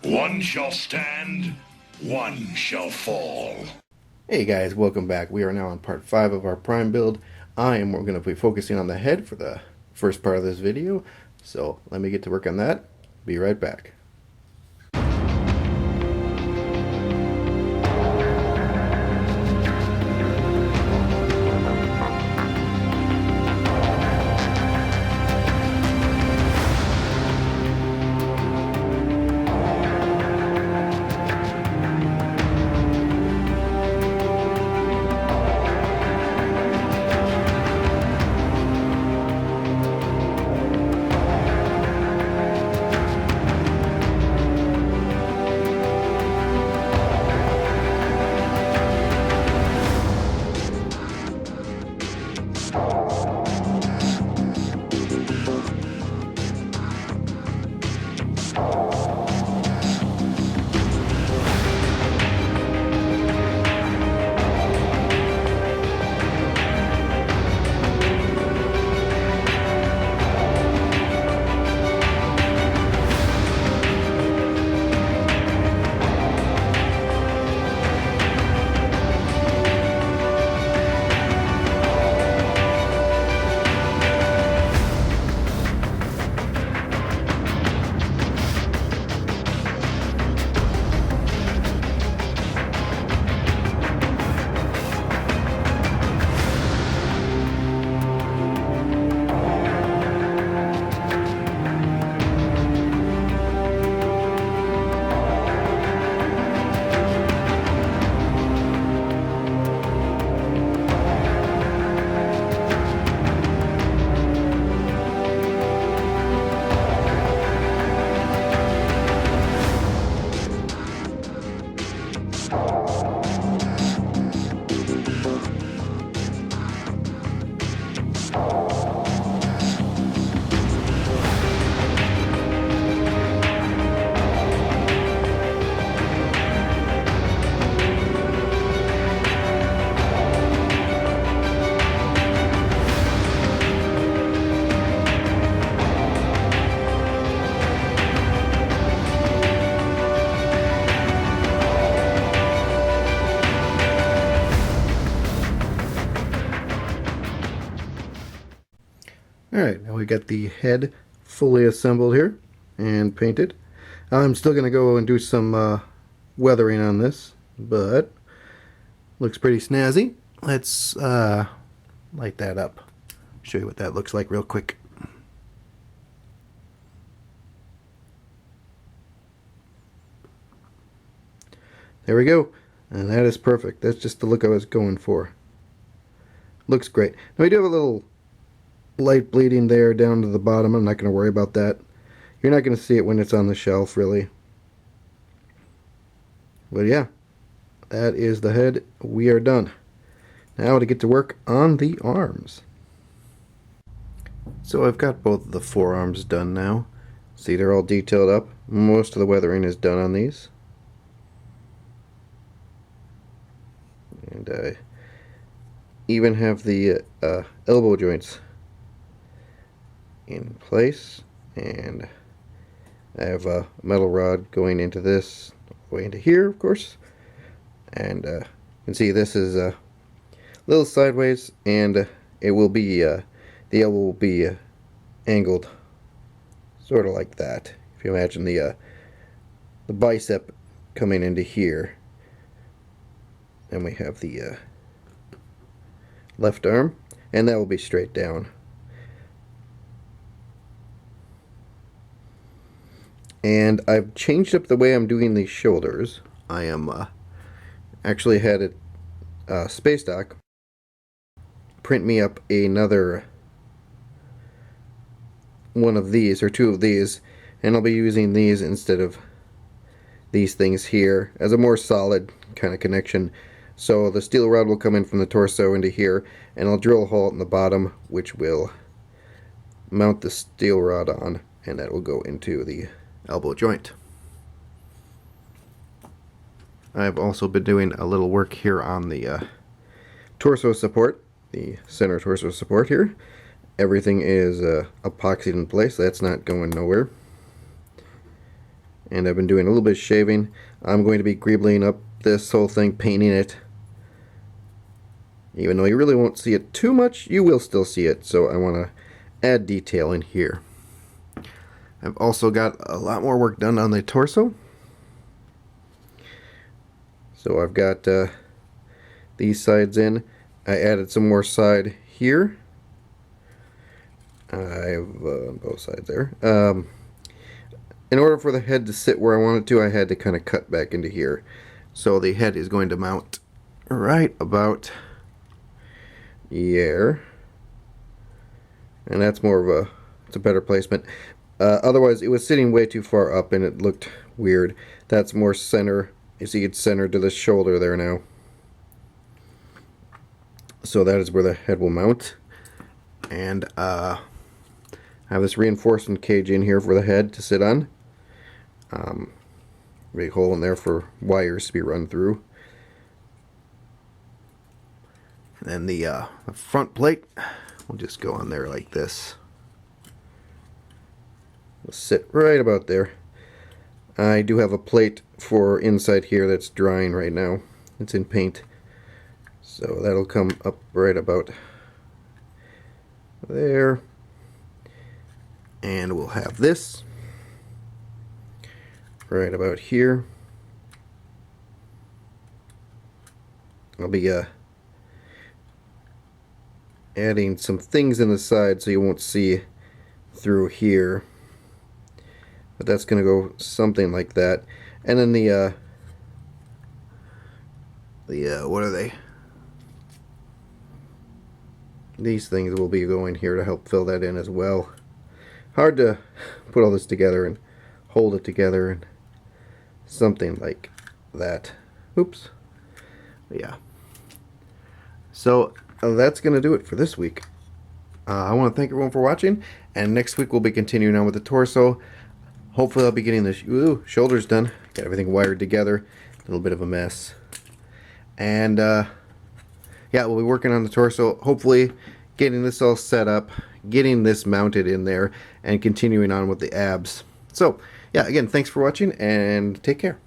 One shall stand, one shall fall. Hey guys, welcome back. We are now on part 5 of our prime build. We're going to be focusing on the head for the first part of this video. So let me get to work on that. Be right back. Alright, now we got the head fully assembled here and painted. I'm still going to go and do some weathering on this, but looks pretty snazzy. Let's light that up. Show you what that looks like real quick. There we go. And that is perfect. That's just the look I was going for. Looks great. Now we do have a little light bleeding there down to the bottom. I'm not going to worry about that. You're not going to see it when it's on the shelf, really. But yeah, that is the head. We are done. Now to get to work on the arms. So I've got both of the forearms done now. See, they're all detailed up. Most of the weathering is done on these. And I even have the elbow joints in place, and I have a metal rod going into this, way into here, of course, and you can see this is a little sideways, and it will be the elbow will be angled, sort of like that. If you imagine the bicep coming into here, then we have the left arm, and that will be straight down. And I've changed up the way I'm doing these shoulders. I am actually had a Space Dock print me up another one of these, or two of these, and I'll be using these instead of these things here as a more solid kind of connection. So the steel rod will come in from the torso into here, and I'll drill a hole in the bottom which will mount the steel rod on, and that will go into the elbow joint. I've also been doing a little work here on the torso support, the center torso support here. Everything is epoxied in place. That's not going nowhere. and I've been doing a little bit of shaving. I'm going to be greebling up this whole thing, painting it. Even though you really won't see it too much, you will still see it, so I want to add detail in here. I've also got a lot more work done on the torso. So I've got these sides in. I added some more side here. I have both sides there. In order for the head to sit where I wanted to, I had to kind of cut back into here. So the head is going to mount right about here. And that's more of it's a better placement. Otherwise, it was sitting way too far up and it looked weird. That's more center. You see it's centered to the shoulder there now. So that is where the head will mount. And I have this reinforcement cage in here for the head to sit on. Big hole in there for wires to be run through. And then the front plate will just go on there like this. It'll sit right about there. I do have a plate for inside here that's drying right now. It's in paint. So that'll come up right about there. And we'll have this right about here. I'll be adding some things in the side so you won't see through here. But that's going to go something like that. And then the what are they? These things will be going here to help fill that in as well. Hard to put all this together and hold it together and something like that. Oops. But yeah. So that's going to do it for this week. I want to thank everyone for watching, and next week we'll be continuing on with the torso. Hopefully I'll be getting the shoulders done. Got everything wired together. A little bit of a mess. And yeah, we'll be working on the torso. Hopefully getting this all set up, getting this mounted in there, and continuing on with the abs. So yeah, again, thanks for watching, and take care.